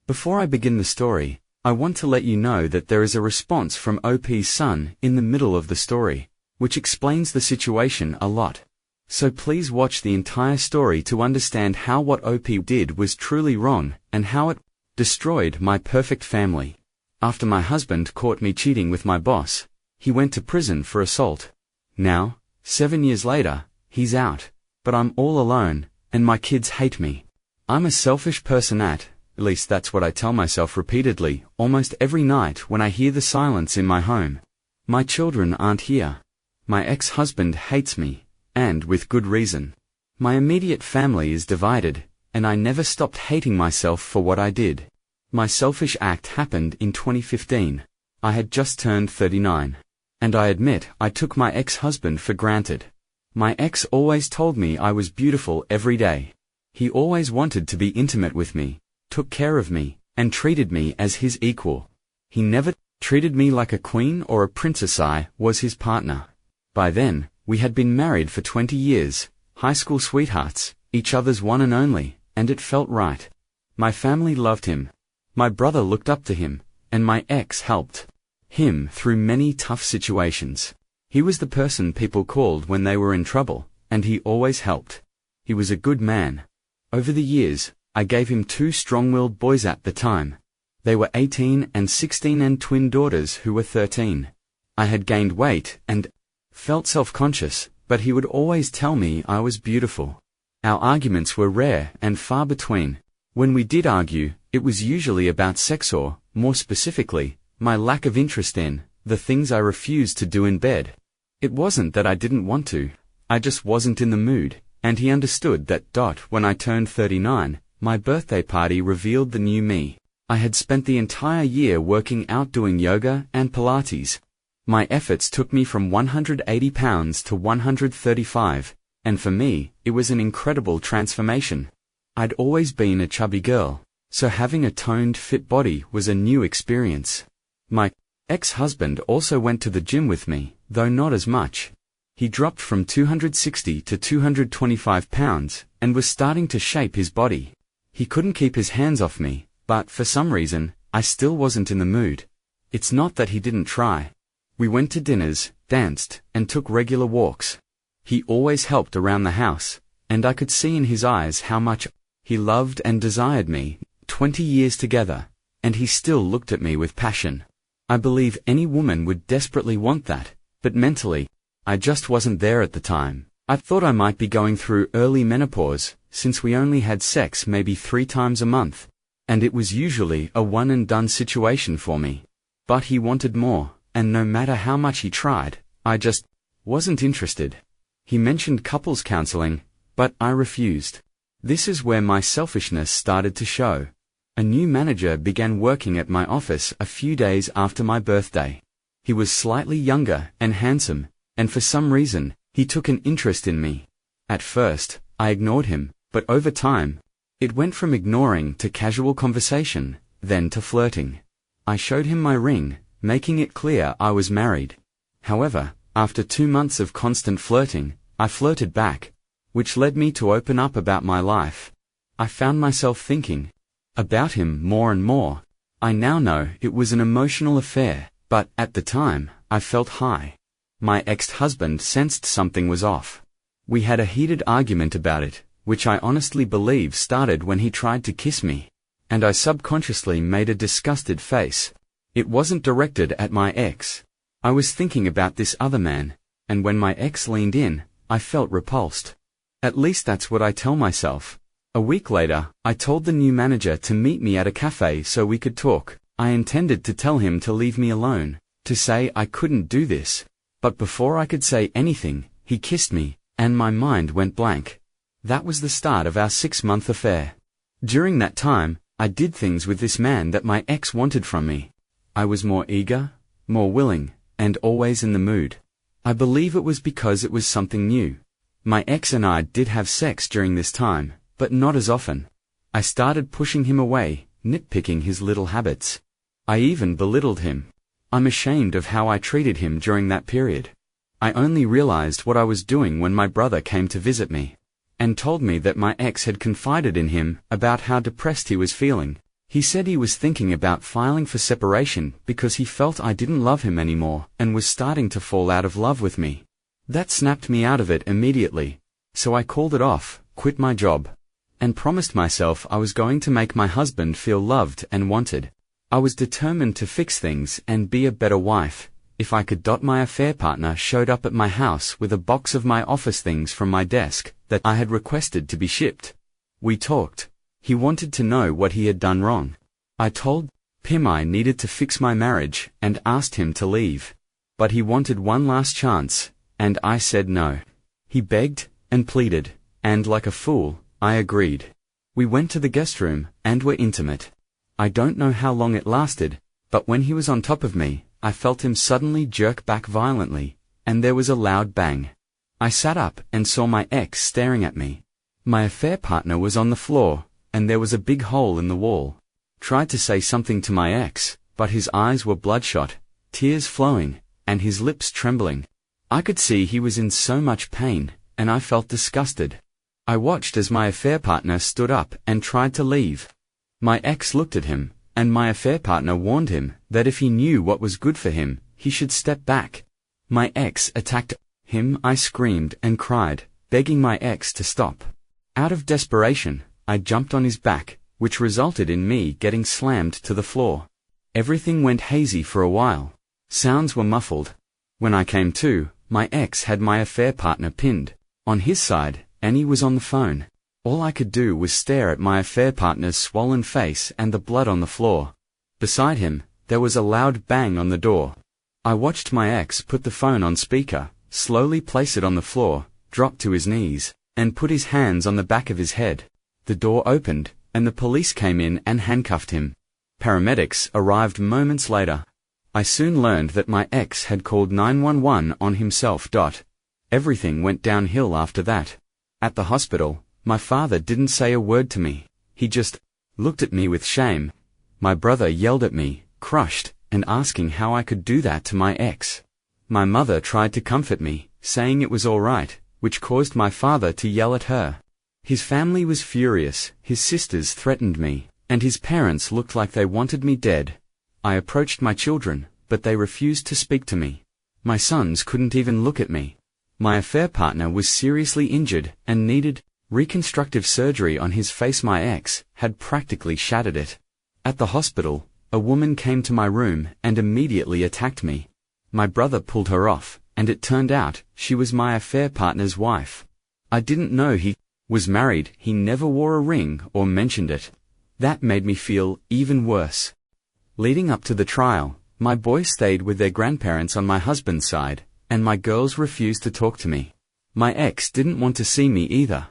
Before I begin the story, I want to let you know that there is a response from OP's son in the middle of the story, which explains the situation a lot. So please watch the entire story to understand how what OP did was truly wrong and how it destroyed my perfect family. After my husband caught me cheating with my boss, he went to prison for assault. Now, 7 years later, he's out, but I'm all alone, and my kids hate me. I'm a selfish person at least that's what I tell myself repeatedly, almost every night when I hear the silence in my home. My children aren't here. My ex-husband hates me, and with good reason. My immediate family is divided, and I never stopped hating myself for what I did. My selfish act happened in 2015. I had just turned 39. And I admit I took my ex-husband for granted. My ex always told me I was beautiful every day. He always wanted to be intimate with me, took care of me, and treated me as his equal. He never treated me like a queen or a princess. I was his partner. By then, we had been married for 20 years, high school sweethearts, each other's one and only, and it felt right. My family loved him. My brother looked up to him, and my ex helped him through many tough situations. He was the person people called when they were in trouble, and he always helped. He was a good man. Over the years, I gave him 2 strong-willed boys at the time. They were 18 and 16 and twin daughters who were 13. I had gained weight and felt self-conscious, but he would always tell me I was beautiful. Our arguments were rare and far between. When we did argue, it was usually about sex or, more specifically, my lack of interest in the things I refused to do in bed. It wasn't that I didn't want to, I just wasn't in the mood, and he understood that. When I turned 39, my birthday party revealed the new me. I had spent the entire year working out doing yoga and Pilates. My efforts took me from 180 pounds to 135, and for me, it was an incredible transformation. I'd always been a chubby girl, so having a toned, fit body was a new experience. My ex-husband also went to the gym with me, though not as much. He dropped from 260 to 225 pounds, and was starting to shape his body. He couldn't keep his hands off me, but for some reason, I still wasn't in the mood. It's not that he didn't try. We went to dinners, danced, and took regular walks. He always helped around the house, and I could see in his eyes how much he loved and desired me. 20 years together, and he still looked at me with passion. I believe any woman would desperately want that, but mentally, I just wasn't there at the time. I thought I might be going through early menopause, since we only had sex maybe 3 times a month, and it was usually a one-and-done situation for me. But he wanted more, and no matter how much he tried, I just wasn't interested. He mentioned couples counseling, but I refused. This is where my selfishness started to show. A new manager began working at my office a few days after my birthday. He was slightly younger and handsome, and for some reason, he took an interest in me. At first, I ignored him, but over time, it went from ignoring to casual conversation, then to flirting. I showed him my ring, making it clear I was married. However, after 2 months of constant flirting, I flirted back, which led me to open up about my life. I found myself thinking about him more and more. I now know it was an emotional affair, but at the time, I felt high. My ex-husband sensed something was off. We had a heated argument about it, which I honestly believe started when he tried to kiss me, and I subconsciously made a disgusted face. It wasn't directed at my ex. I was thinking about this other man, and when my ex leaned in, I felt repulsed. At least that's what I tell myself. A week later, I told the new manager to meet me at a cafe so we could talk. I intended to tell him to leave me alone, to say I couldn't do this. But before I could say anything, he kissed me, and my mind went blank. That was the start of our 6-month affair. During that time, I did things with this man that my ex wanted from me. I was more eager, more willing, and always in the mood. I believe it was because it was something new. My ex and I did have sex during this time, but not as often. I started pushing him away, nitpicking his little habits. I even belittled him. I'm ashamed of how I treated him during that period. I only realized what I was doing when my brother came to visit me, and told me that my ex had confided in him about how depressed he was feeling. He said he was thinking about filing for separation because he felt I didn't love him anymore and was starting to fall out of love with me. That snapped me out of it immediately. So I called it off, quit my job, and promised myself I was going to make my husband feel loved and wanted. I was determined to fix things and be a better wife. If I could. My affair partner showed up at my house with a box of my office things from my desk that I had requested to be shipped. We talked. He wanted to know what he had done wrong. I told him I needed to fix my marriage and asked him to leave. But he wanted one last chance, and I said no. He begged and pleaded, and like a fool, I agreed. We went to the guest room and were intimate. I don't know how long it lasted, but when he was on top of me, I felt him suddenly jerk back violently, and there was a loud bang. I sat up and saw my ex staring at me. My affair partner was on the floor, and there was a big hole in the wall. Tried to say something to my ex, but his eyes were bloodshot, tears flowing, and his lips trembling. I could see he was in so much pain, and I felt disgusted. I watched as my affair partner stood up and tried to leave. My ex looked at him, and my affair partner warned him that if he knew what was good for him, he should step back. My ex attacked him. I screamed and cried, begging my ex to stop. Out of desperation, I jumped on his back, which resulted in me getting slammed to the floor. Everything went hazy for a while. Sounds were muffled. When I came to, my ex had my affair partner pinned on his side, and he was on the phone. All I could do was stare at my affair partner's swollen face and the blood on the floor. Beside him, there was a loud bang on the door. I watched my ex put the phone on speaker, slowly place it on the floor, drop to his knees, and put his hands on the back of his head. The door opened, and the police came in and handcuffed him. Paramedics arrived moments later. I soon learned that my ex had called 911 on himself. Everything went downhill after that. At the hospital, my father didn't say a word to me. He just looked at me with shame. My brother yelled at me, crushed, and asking how I could do that to my ex. My mother tried to comfort me, saying it was all right, which caused my father to yell at her. His family was furious, his sisters threatened me, and his parents looked like they wanted me dead. I approached my children, but they refused to speak to me. My sons couldn't even look at me. My affair partner was seriously injured and needed reconstructive surgery on his face. My ex had practically shattered it. At the hospital, a woman came to my room and immediately attacked me. My brother pulled her off, and it turned out she was my affair partner's wife. I didn't know he was married. He never wore a ring or mentioned it. That made me feel even worse. Leading up to the trial, my boys stayed with their grandparents on my husband's side, and my girls refused to talk to me. My ex didn't want to see me either.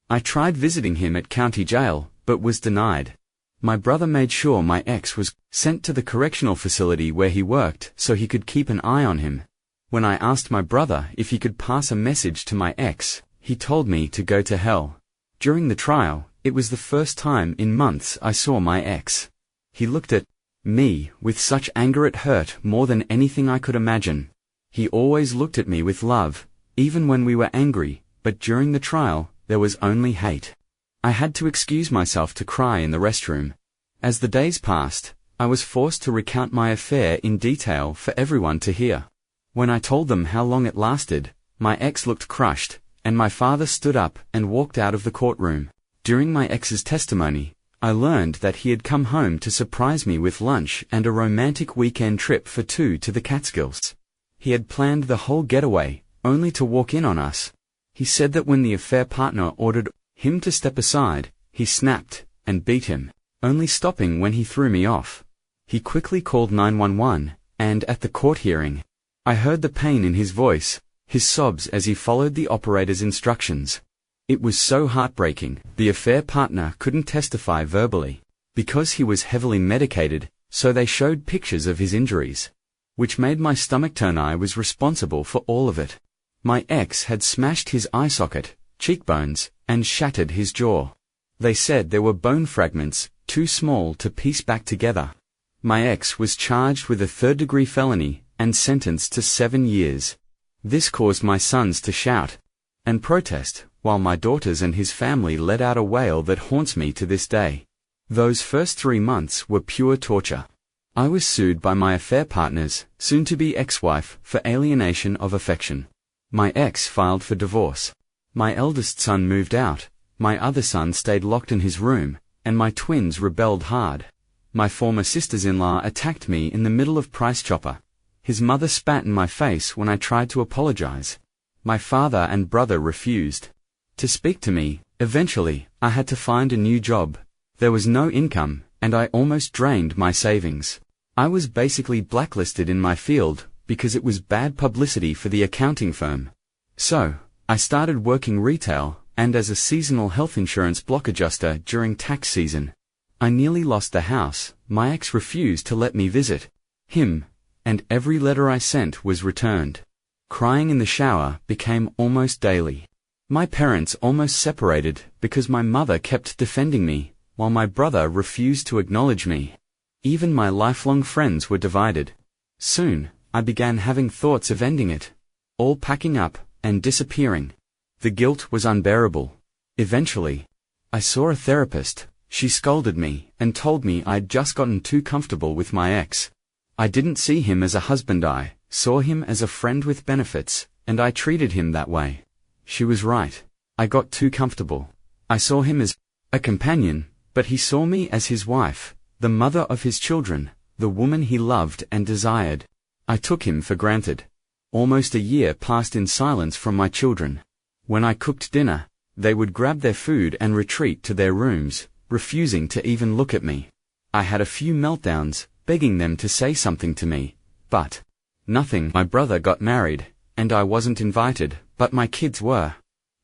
I tried visiting him at county jail, but was denied. My brother made sure my ex was sent to the correctional facility where he worked so he could keep an eye on him. When I asked my brother if he could pass a message to my ex, he told me to go to hell. During the trial, it was the first time in months I saw my ex. He looked at me with such anger it hurt more than anything I could imagine. He always looked at me with love, even when we were angry, but during the trial, there was only hate. I had to excuse myself to cry in the restroom. As the days passed, I was forced to recount my affair in detail for everyone to hear. When I told them how long it lasted, my ex looked crushed, and my father stood up and walked out of the courtroom. During my ex's testimony, I learned that he had come home to surprise me with lunch and a romantic weekend trip for two to the Catskills. He had planned the whole getaway, only to walk in on us. He said that when the affair partner ordered him to step aside, he snapped and beat him, only stopping when he threw me off. He quickly called 911, and at the court hearing, I heard the pain in his voice, his sobs as he followed the operator's instructions. It was so heartbreaking. The affair partner couldn't testify verbally, because he was heavily medicated, so they showed pictures of his injuries, which made my stomach turn. I was responsible for all of it. My ex had smashed his eye socket, cheekbones, and shattered his jaw. They said there were bone fragments, too small to piece back together. My ex was charged with a third-degree felony and sentenced to 7 years. This caused my sons to shout and protest, while my daughters and his family let out a wail that haunts me to this day. Those first 3 months were pure torture. I was sued by my affair partner's, soon-to-be ex-wife, for alienation of affection. My ex filed for divorce. My eldest son moved out, my other son stayed locked in his room, and my twins rebelled hard. My former sisters-in-law attacked me in the middle of Price Chopper. His mother spat in my face when I tried to apologize. My father and brother refused to speak to me. Eventually, I had to find a new job. There was no income, and I almost drained my savings. I was basically blacklisted in my field because it was bad publicity for the accounting firm. So, I started working retail and as a seasonal health insurance block adjuster during tax season. I nearly lost the house. My ex refused to let me visit him, and every letter I sent was returned. Crying in the shower became almost daily. My parents almost separated because my mother kept defending me, while my brother refused to acknowledge me. Even my lifelong friends were divided. Soon, I began having thoughts of ending it, all packing up and disappearing. The guilt was unbearable. Eventually, I saw a therapist. She scolded me and told me I'd just gotten too comfortable with my ex. I didn't see him as a husband, I saw him as a friend with benefits, and I treated him that way. She was right. I got too comfortable. I saw him as a companion, but he saw me as his wife, the mother of his children, the woman he loved and desired. I took him for granted. Almost a year passed in silence from my children. When I cooked dinner, they would grab their food and retreat to their rooms, refusing to even look at me. I had a few meltdowns, begging them to say something to me, but nothing. My brother got married, and I wasn't invited, but my kids were.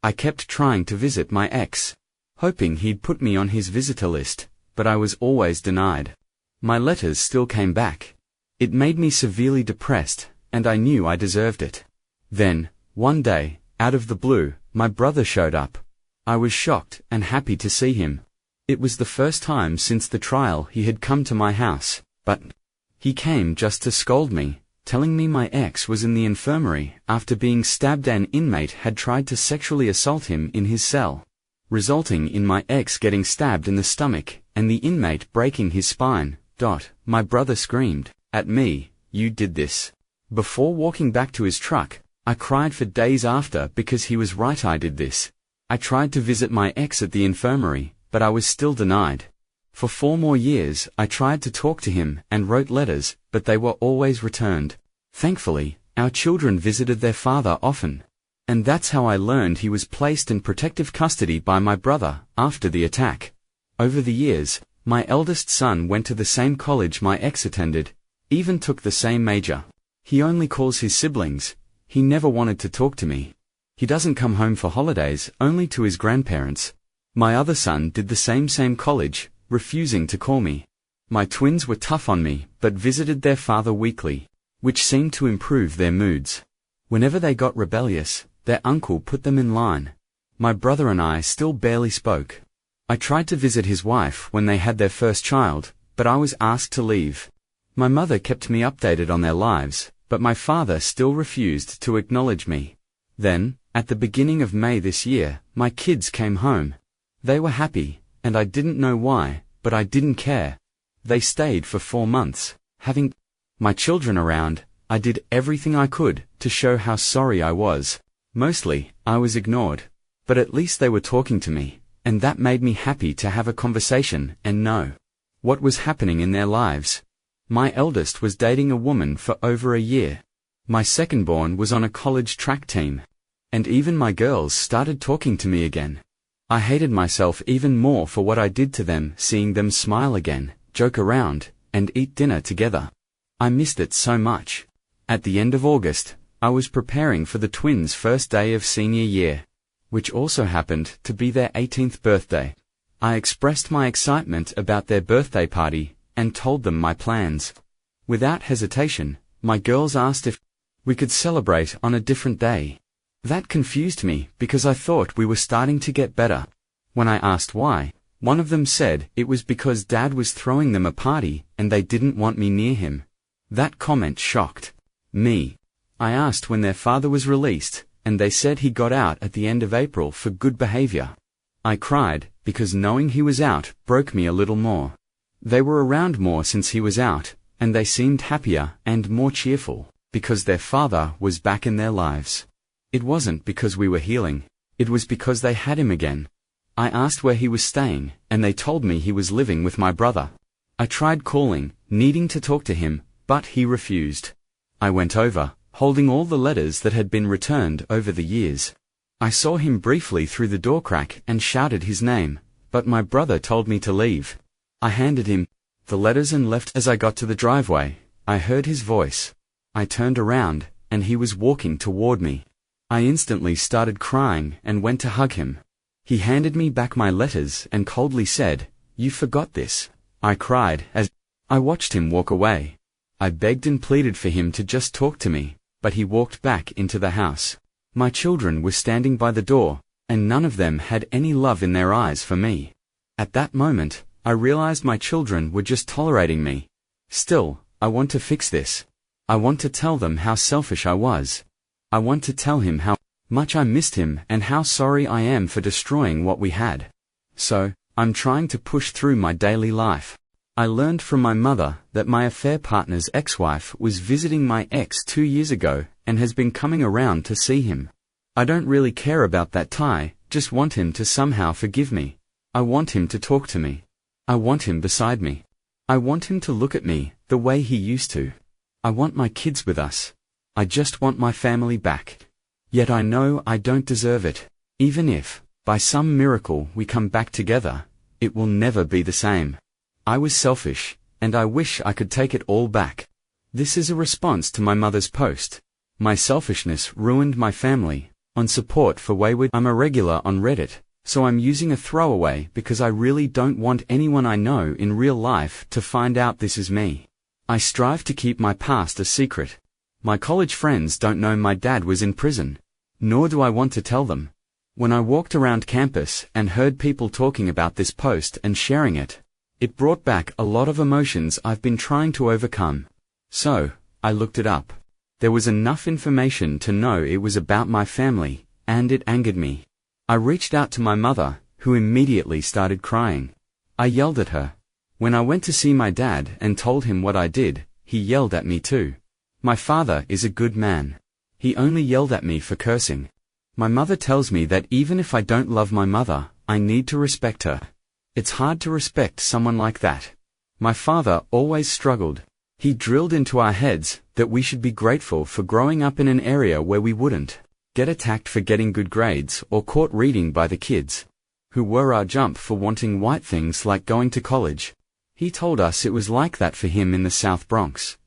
I kept trying to visit my ex, hoping he'd put me on his visitor list, but I was always denied. My letters still came back. It made me severely depressed, and I knew I deserved it. Then, one day, out of the blue, my brother showed up. I was shocked and happy to see him. It was the first time since the trial he had come to my house, but he came just to scold me, telling me my ex was in the infirmary after being stabbed. An inmate had tried to sexually assault him in his cell, resulting in my ex getting stabbed in the stomach and the inmate breaking his spine. My brother screamed at me, "You did this." Before walking back to his truck, I cried for days after because he was right, I did this. I tried to visit my ex at the infirmary, but I was still denied. For 4 more years, I tried to talk to him and wrote letters, but they were always returned. Thankfully, our children visited their father often. And that's how I learned he was placed in protective custody by my brother after the attack. Over the years, my eldest son went to the same college my ex attended, even took the same major. He only calls his siblings. He never wanted to talk to me. He doesn't come home for holidays, only to his grandparents. My other son did the same college, refusing to call me. My twins were tough on me, but visited their father weekly, which seemed to improve their moods. Whenever they got rebellious, their uncle put them in line. My brother and I still barely spoke. I tried to visit his wife when they had their first child, but I was asked to leave. My mother kept me updated on their lives, but my father still refused to acknowledge me. Then, at the beginning of May this year, my kids came home. They were happy, and I didn't know why, but I didn't care. They stayed for 4 months. Having my children around, I did everything I could to show how sorry I was. Mostly, I was ignored. But at least they were talking to me, and that made me happy to have a conversation and know what was happening in their lives. My eldest was dating a woman for over a year. My second-born was on a college track team. And even my girls started talking to me again. I hated myself even more for what I did to them, seeing them smile again, joke around, and eat dinner together. I missed it so much. At the end of August, I was preparing for the twins' first day of senior year, which also happened to be their 18th birthday. I expressed my excitement about their birthday party and told them my plans. Without hesitation, my girls asked if we could celebrate on a different day. That confused me because I thought we were starting to get better. When I asked why, one of them said it was because Dad was throwing them a party and they didn't want me near him. That comment shocked me. I asked when their father was released, and they said he got out at the end of April for good behavior. I cried, because knowing he was out broke me a little more. They were around more since he was out, and they seemed happier and more cheerful, because their father was back in their lives. It wasn't because we were healing. It was because they had him again. I asked where he was staying, and they told me he was living with my brother. I tried calling, needing to talk to him, but he refused. I went over, holding all the letters that had been returned over the years. I saw him briefly through the door crack and shouted his name, but my brother told me to leave. I handed him the letters and left. As I got to the driveway, I heard his voice. I turned around, and he was walking toward me. I instantly started crying and went to hug him. He handed me back my letters and coldly said, "You forgot this." I cried as I watched him walk away. I begged and pleaded for him to just talk to me, but he walked back into the house. My children were standing by the door, and none of them had any love in their eyes for me. At that moment, I realized my children were just tolerating me. Still, I want to fix this. I want to tell them how selfish I was. I want to tell him how much I missed him and how sorry I am for destroying what we had. So, I'm trying to push through my daily life. I learned from my mother that my affair partner's ex-wife was visiting my ex 2 years ago and has been coming around to see him. I don't really care about that tie, just want him to somehow forgive me. I want him to talk to me. I want him beside me. I want him to look at me the way he used to. I want my kids with us. I just want my family back. Yet I know I don't deserve it. Even if, by some miracle, we come back together, it will never be the same. I was selfish, and I wish I could take it all back. This is a response to my mother's post. My selfishness ruined my family. On support for wayward. I'm a regular on Reddit, so I'm using a throwaway because I really don't want anyone I know in real life to find out this is me. I strive to keep my past a secret. My college friends don't know my dad was in prison, nor do I want to tell them. When I walked around campus and heard people talking about this post and sharing it, it brought back a lot of emotions I've been trying to overcome. So, I looked it up. There was enough information to know it was about my family, and it angered me. I reached out to my mother, who immediately started crying. I yelled at her. When I went to see my dad and told him what I did, he yelled at me too. My father is a good man. He only yelled at me for cursing. My mother tells me that even if I don't love my mother, I need to respect her. It's hard to respect someone like that. My father always struggled. He drilled into our heads that we should be grateful for growing up in an area where we wouldn't get attacked for getting good grades or caught reading by the kids who were our jump for wanting white things like going to college. He told us it was like that for him in the South Bronx.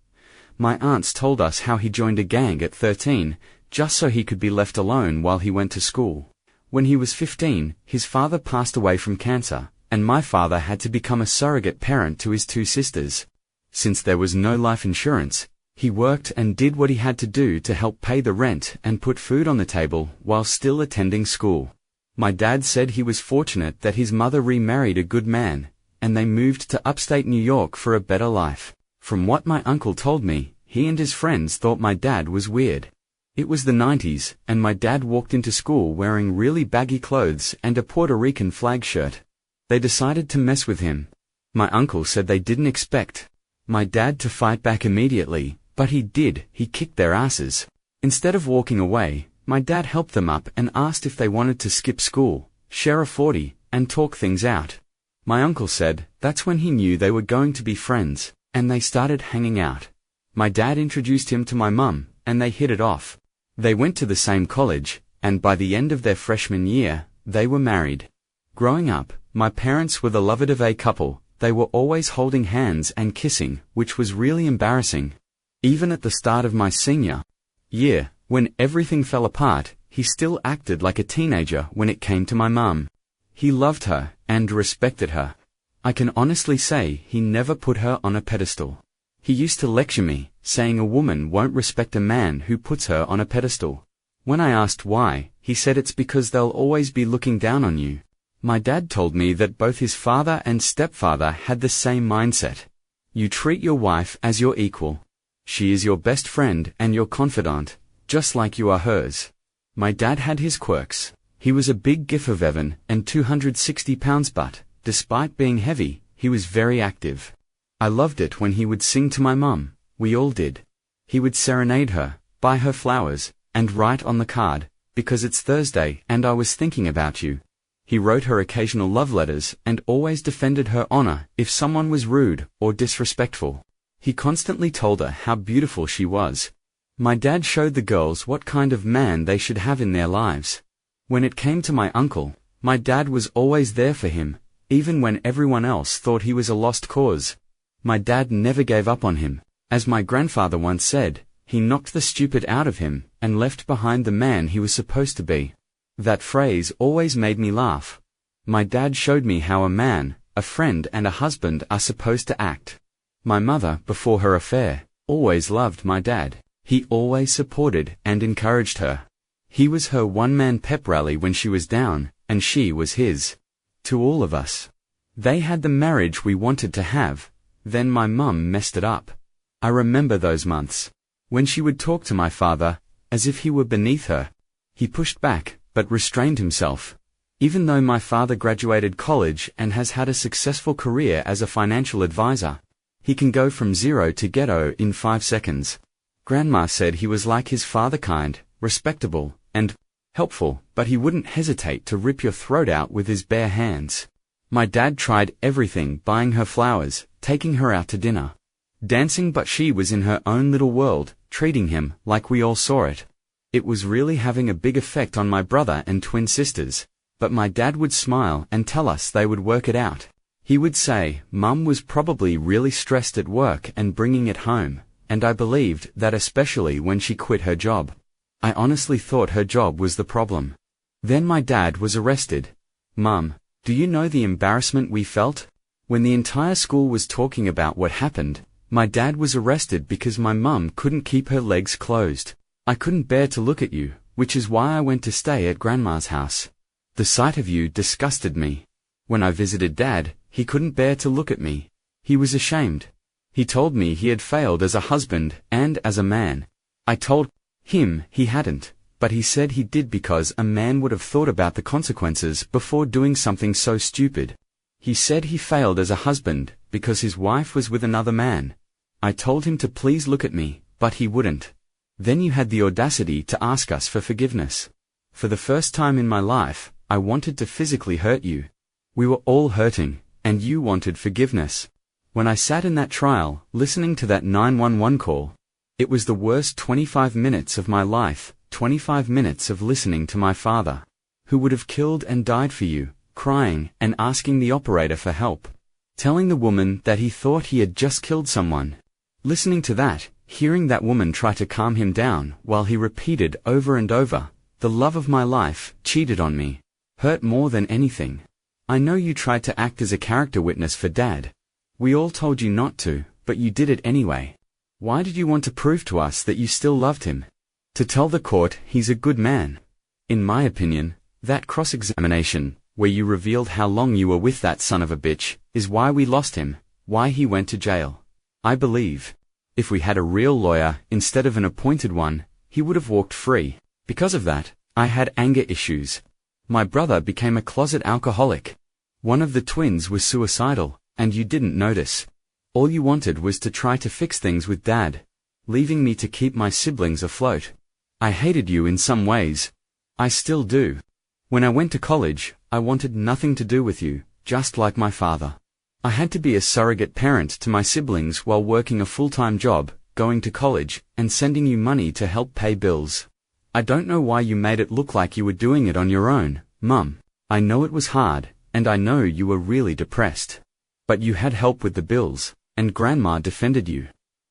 My aunts told us how he joined a gang at 13, just so he could be left alone while he went to school. When he was 15, his father passed away from cancer, and my father had to become a surrogate parent to his 2 sisters. Since there was no life insurance, he worked and did what he had to do to help pay the rent and put food on the table while still attending school. My dad said he was fortunate that his mother remarried a good man, and they moved to upstate New York for a better life. From what my uncle told me, he and his friends thought my dad was weird. It was the 90s, and my dad walked into school wearing really baggy clothes and a Puerto Rican flag shirt. They decided to mess with him. My uncle said they didn't expect my dad to fight back immediately, but he did. He kicked their asses. Instead of walking away, my dad helped them up and asked if they wanted to skip school, share a 40, and talk things out. My uncle said that's when he knew they were going to be friends, and they started hanging out. My dad introduced him to my mum, and they hit it off. They went to the same college, and by the end of their freshman year, they were married. Growing up, my parents were the lovey-dovey couple. They were always holding hands and kissing, which was really embarrassing. Even at the start of my senior year, when everything fell apart, he still acted like a teenager when it came to my mum. He loved her and respected her. I can honestly say he never put her on a pedestal. He used to lecture me, saying a woman won't respect a man who puts her on a pedestal. When I asked why, he said it's because they'll always be looking down on you. My dad told me that both his father and stepfather had the same mindset. You treat your wife as your equal. She is your best friend and your confidant, just like you are hers. My dad had his quirks, He was a big gif of Evan and 260 pounds, but, despite being heavy, he was very active. I loved it when he would sing to my mum, we all did. He would serenade her, buy her flowers, and write on the card, because it's Thursday and I was thinking about you. He wrote her occasional love letters and always defended her honor if someone was rude or disrespectful. He constantly told her how beautiful she was. My dad showed the girls what kind of man they should have in their lives. When it came to my uncle, my dad was always there for him, even when everyone else thought he was a lost cause. My dad never gave up on him. As my grandfather once said, he knocked the stupid out of him and left behind the man he was supposed to be. That phrase always made me laugh. My dad showed me how a man, a friend and a husband are supposed to act. My mother, before her affair, always loved my dad. He always supported and encouraged her. He was her one-man pep rally when she was down, and she was his. To all of us. They had the marriage we wanted to have, then my mum messed it up. I remember those months. When she would talk to my father, as if he were beneath her. He pushed back, but restrained himself. Even though my father graduated college and has had a successful career as a financial advisor, he can go from zero to ghetto in 5 seconds. Grandma said he was like his father, kind, respectable, and helpful, but he wouldn't hesitate to rip your throat out with his bare hands. My dad tried everything, buying her flowers, taking her out to dinner, dancing, but she was in her own little world, treating him like we all saw it. It was really having a big effect on my brother and twin sisters, but my dad would smile and tell us they would work it out. He would say, Mum was probably really stressed at work and bringing it home, and I believed that, especially when she quit her job. I honestly thought her job was the problem. Then my dad was arrested. Mum, do you know the embarrassment we felt? When the entire school was talking about what happened, my dad was arrested because my mum couldn't keep her legs closed. I couldn't bear to look at you, which is why I went to stay at Grandma's house. The sight of you disgusted me. When I visited Dad, he couldn't bear to look at me. He was ashamed. He told me he had failed as a husband and as a man. I told him he hadn't, but he said he did because a man would have thought about the consequences before doing something so stupid. He said he failed as a husband because his wife was with another man. I told him to please look at me, but he wouldn't. Then you had the audacity to ask us for forgiveness. For the first time in my life, I wanted to physically hurt you. We were all hurting, and you wanted forgiveness. When I sat in that trial, listening to that 911 call, it was the worst 25 minutes of my life, 25 minutes of listening to my father, who would have killed and died for you, crying and asking the operator for help, telling the woman that he thought he had just killed someone. Listening to that, hearing that woman try to calm him down while he repeated over and over, the love of my life cheated on me, hurt more than anything. I know you tried to act as a character witness for Dad. We all told you not to, but you did it anyway. Why did you want to prove to us that you still loved him? To tell the court he's a good man. In my opinion, that cross-examination, where you revealed how long you were with that son of a bitch, is why we lost him, why he went to jail. I believe. If we had a real lawyer instead of an appointed one, he would have walked free. Because of that, I had anger issues. My brother became a closet alcoholic. One of the twins was suicidal, and you didn't notice. All you wanted was to try to fix things with Dad, leaving me to keep my siblings afloat. I hated you in some ways. I still do. When I went to college, I wanted nothing to do with you, just like my father. I had to be a surrogate parent to my siblings while working a full-time job, going to college, and sending you money to help pay bills. I don't know why you made it look like you were doing it on your own, Mum. I know it was hard, and I know you were really depressed. But you had help with the bills, and Grandma defended you.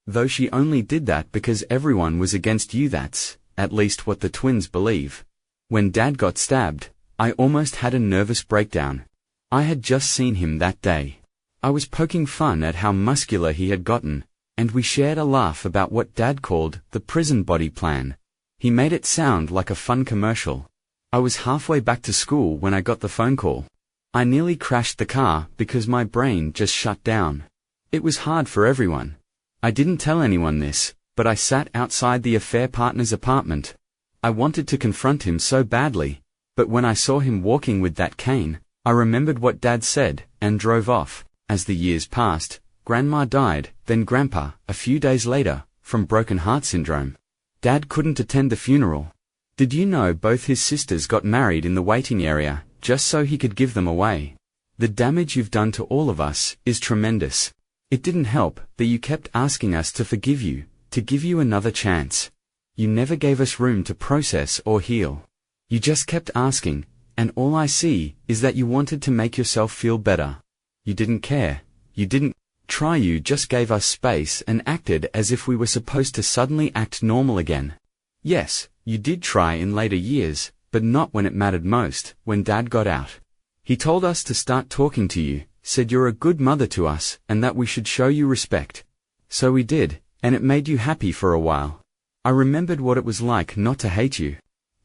Though she only did that because everyone was against you, that's, at least what the twins believe. When Dad got stabbed, I almost had a nervous breakdown. I had just seen him that day. I was poking fun at how muscular he had gotten, and we shared a laugh about what Dad called the prison body plan. He made it sound like a fun commercial. I was halfway back to school when I got the phone call. I nearly crashed the car because my brain just shut down. It was hard for everyone. I didn't tell anyone this, but I sat outside the affair partner's apartment. I wanted to confront him so badly, But when I saw him walking with that cane, I remembered what Dad said, and drove off. As the years passed, Grandma died, then Grandpa, a few days later, from broken heart syndrome. Dad couldn't attend the funeral. Did you know both his sisters got married in the waiting area, just so he could give them away? The damage you've done to all of us is tremendous. It didn't help that you kept asking us to forgive you, to give you another chance. You never gave us room to process or heal. You just kept asking, and all I see is that you wanted to make yourself feel better. You didn't care. You didn't try. You just gave us space and acted as if we were supposed to suddenly act normal again. Yes, you did try in later years, but not when it mattered most, when Dad got out. He told us to start talking to you, said you're a good mother to us, and that we should show you respect. So we did, and it made you happy for a while. I remembered what it was like not to hate you.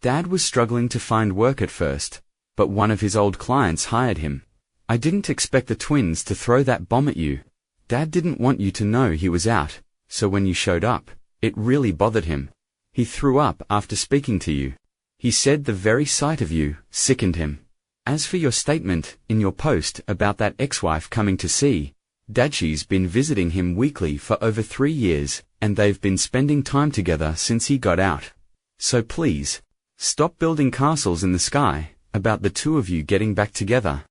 Dad was struggling to find work at first, but one of his old clients hired him. I didn't expect the twins to throw that bomb at you. Dad didn't want you to know he was out, so when you showed up, it really bothered him. He threw up after speaking to you. He said the very sight of you sickened him. As for your statement in your post about that ex-wife coming to see, Dad's been visiting him weekly for over 3 years, and they've been spending time together since he got out. So please, stop building castles in the sky about the two of you getting back together.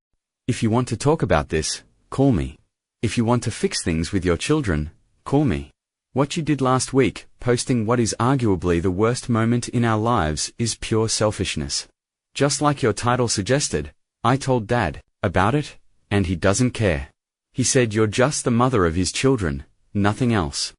If you want to talk about this, call me. If you want to fix things with your children, call me. What you did last week, posting what is arguably the worst moment in our lives, is pure selfishness. Just like your title suggested, I told Dad about it, and he doesn't care. He said you're just the mother of his children, nothing else.